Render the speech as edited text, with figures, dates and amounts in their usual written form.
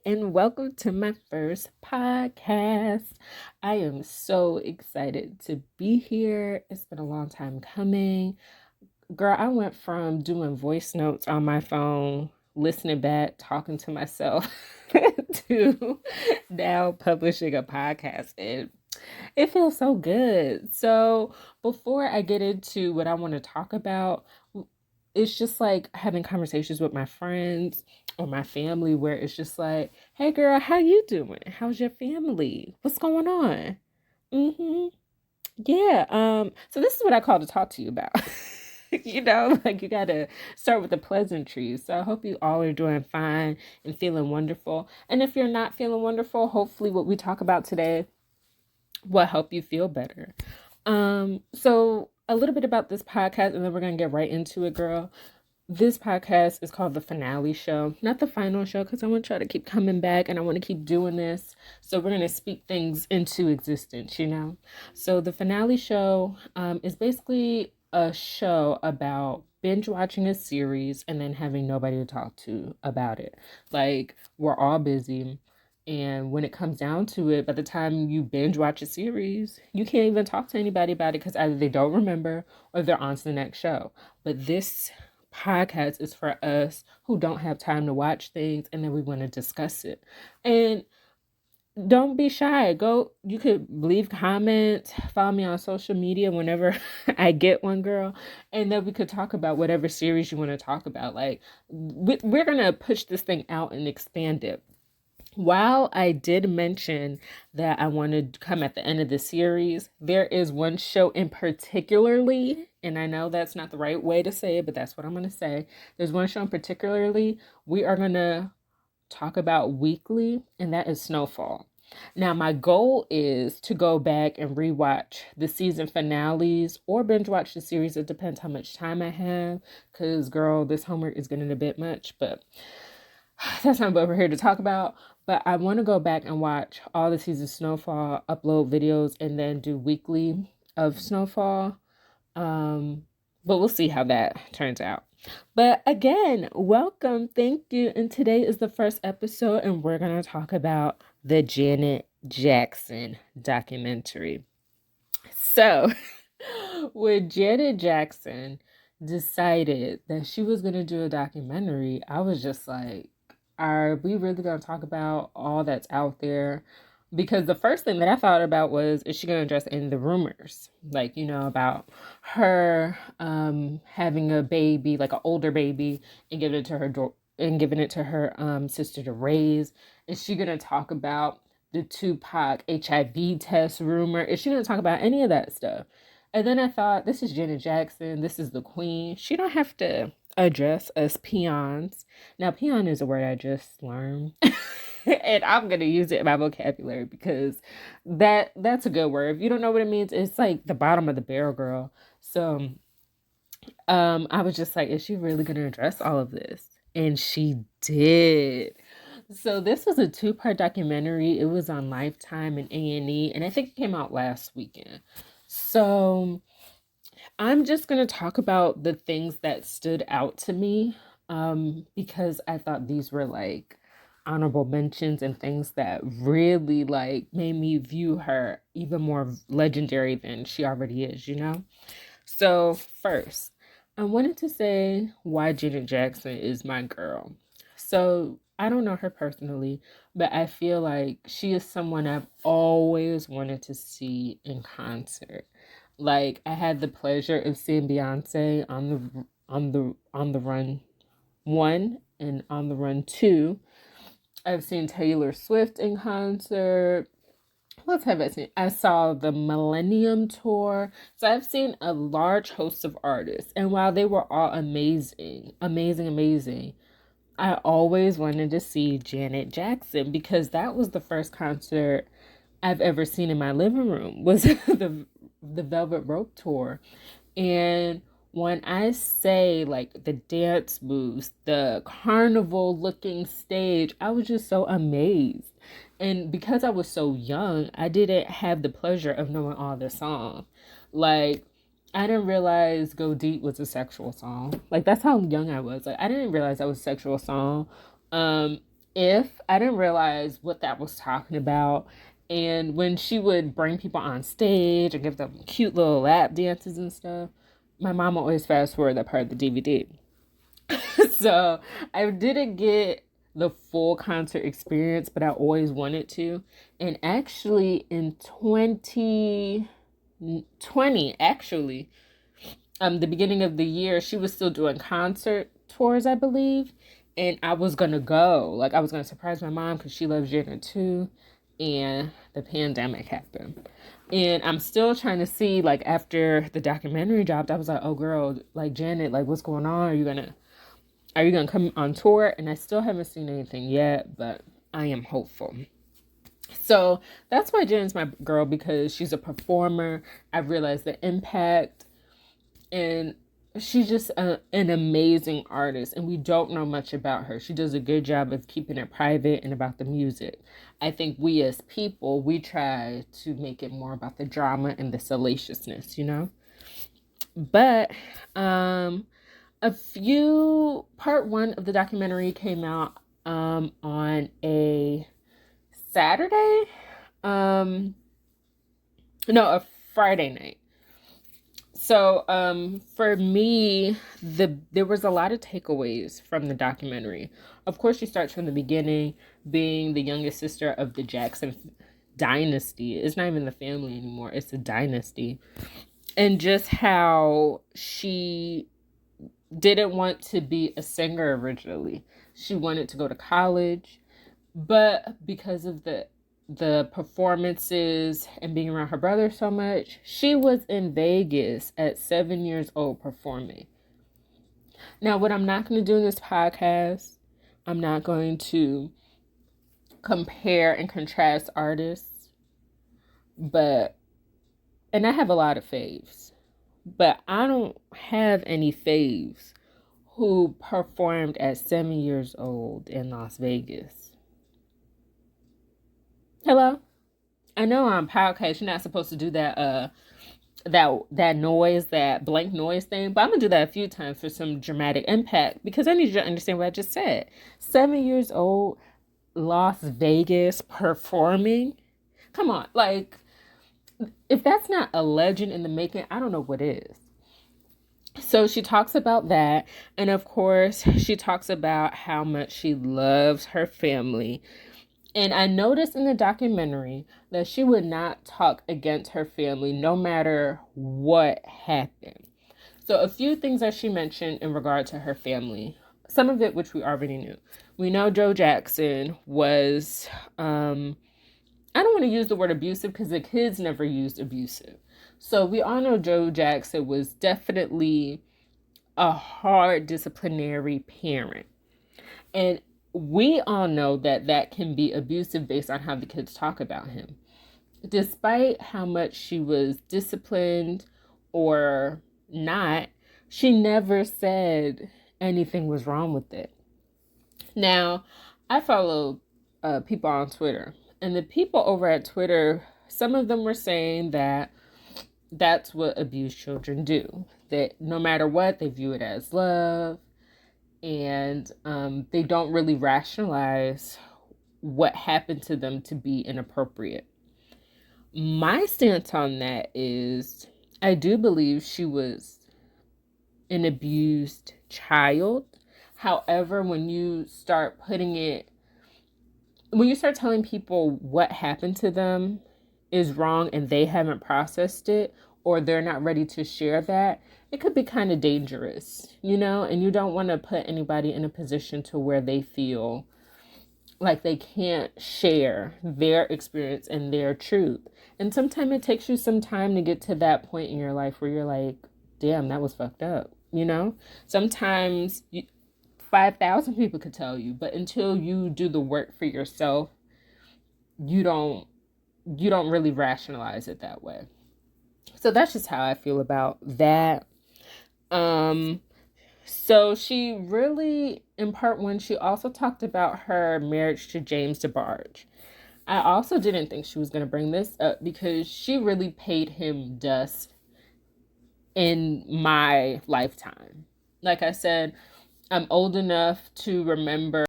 and welcome to my first podcast. I am so excited to be here. It's been a long time coming. Girl, I went from doing voice notes on my phone, listening back, talking to myself, to now publishing a podcast. And it feels so good. So, before I get into what I want to talk about, it's just like having conversations with my friends or my family where it's just like, "Hey girl, how you doing? How's your family? What's going on?" Mhm. Yeah. So this is what I call to talk to you about. Like you got to start with the pleasantries. So I hope you all are doing fine and feeling wonderful. And if you're not feeling wonderful, hopefully what we talk about today will help you feel better. So a little bit about this podcast, and then we're gonna get right into it, girl. This podcast is called The Finale Show, not the final show, because I want to try to keep coming back and I want to keep doing this. So we're going to speak things into existence. So The Finale Show is basically a show about binge watching a series and then having nobody to talk to about it. Like, we're all busy. And when it comes down to it, by the time you binge watch a series, you can't even talk to anybody about it because either they don't remember or they're on to the next show. But this podcast is for us who don't have time to watch things and then we want to discuss it. And don't be shy. You could leave comments, follow me on social media whenever I get one, girl, and then we could talk about whatever series you want to talk about. Like, we're going to push this thing out and expand it. While I did mention that I wanted to come at the end of the series, there is one show in particularly, and I know that's not the right way to say it, but that's what I'm going to say. There's one show in particularly we are going to talk about weekly, and that is Snowfall. Now, my goal is to go back and rewatch the season finales or binge watch the series. It depends how much time I have, because, girl, this homework is getting a bit much, but that's not what we're here to talk about. But I want to go back and watch all the seasons of Snowfall, upload videos, and then do weekly of Snowfall. But we'll see how that turns out. But again, welcome. Thank you. And today is the first episode, and we're going to talk about the Janet Jackson documentary. So, when Janet Jackson decided that she was going to do a documentary, I was just like, are we really going to talk about all that's out there? Because the first thing that I thought about was, is she going to address any of the rumors? Like, about her having a baby, like an older baby, and giving it to her sister to raise. Is she going to talk about the Tupac HIV test rumor? Is she going to talk about any of that stuff? And then I thought, this is Janet Jackson. This is the queen. She don't have to address us peons. Now, peon is a word I just learned. And I'm going to use it in my vocabulary because that's a good word. If you don't know what it means, it's like the bottom of the barrel, girl. So I was just like, is she really going to address all of this? And she did. So this was a 2-part documentary. It was on Lifetime and A&E, and I think it came out last weekend. So I'm just going to talk about the things that stood out to me because I thought these were like honorable mentions and things that really like made me view her even more legendary than she already is. So first, I wanted to say why Janet Jackson is my girl. So I don't know her personally, but I feel like she is someone I've always wanted to see in concert. Like, I had the pleasure of seeing Beyonce on the Run 1 and on the Run 2. I've seen Taylor Swift in concert. What have I seen? I saw the Millennium Tour. So I've seen a large host of artists. And while they were all amazing, amazing, amazing, I always wanted to see Janet Jackson because that was the first concert I've ever seen in my living room, was the Velvet Rope Tour. And when I say like the dance moves, the carnival looking stage, I was just so amazed. And because I was so young, I didn't have the pleasure of knowing all the songs. Like, I didn't realize Go Deep was a sexual song. Like, that's how young I was. Like, I didn't realize that was a sexual song. if I didn't realize what that was talking about. And when she would bring people on stage and give them cute little lap dances and stuff, my mom would always fast forward that part of the DVD. So I didn't get the full concert experience, but I always wanted to. And actually, in 2020, actually, the beginning of the year, she was still doing concert tours, I believe. And I was gonna go. Like, I was gonna surprise my mom because she loves Janet too. And the pandemic happened. And I'm still trying to see, like, after the documentary dropped, I was like, oh girl, like, Janet, like, what's going on? Are you gonna come on tour? And I still haven't seen anything yet, but I am hopeful. So that's why Janet's my girl, because she's a performer. I've realized the impact, and she's just an amazing artist, and we don't know much about her. She does a good job of keeping it private and about the music. I think we as people, we try to make it more about the drama and the salaciousness, you know? But part one of the documentary came out on a Saturday, no, a Friday night. So for me, there was a lot of takeaways from the documentary. Of course, she starts from the beginning, being the youngest sister of the Jackson dynasty. It's not even the family anymore, it's a dynasty. And just how she didn't want to be a singer originally. She wanted to go to college, but because of the performances and being around her brother so much, she was in Vegas at 7 years old performing. Now, what I'm not going to do in this podcast, I'm not going to compare and contrast artists, and I have a lot of faves, but I don't have any faves who performed at 7 years old in Las Vegas. Hello? I know on podcast you're not supposed to do that noise, that blank noise thing, but I'm gonna do that a few times for some dramatic impact, because I need you to understand what I just said. 7 years old, Las Vegas, performing. Come on, like, if that's not a legend in the making, I don't know what is. So she talks about that, and of course she talks about how much she loves her family. And I noticed in the documentary that she would not talk against her family no matter what happened. So a few things that she mentioned in regard to her family, some of it which we already knew. We know Joe Jackson was, I don't want to use the word abusive because the kids never used abusive. So we all know Joe Jackson was definitely a hard disciplinary parent. And we all know that that can be abusive based on how the kids talk about him. Despite how much she was disciplined or not, she never said anything was wrong with it. Now, I follow people on Twitter, and the people over at Twitter, some of them were saying that that's what abused children do. That no matter what, they view it as love, and they don't really rationalize what happened to them to be inappropriate. My stance on that is, I do believe she was an abused child. However, when you start telling people what happened to them is wrong and they haven't processed it, or they're not ready to share that, it could be kind of dangerous, you know? And you don't want to put anybody in a position to where they feel like they can't share their experience and their truth. And sometimes it takes you some time to get to that point in your life where you're like, damn, that was fucked up, you know? Sometimes 5,000 people could tell you, but until you do the work for yourself, you don't really rationalize it that way. So that's just how I feel about that. So she really, in part one, she also talked about her marriage to James Debarge. I also didn't think she was going to bring this up because she really paid him dust in my lifetime. Like I said, I'm old enough to remember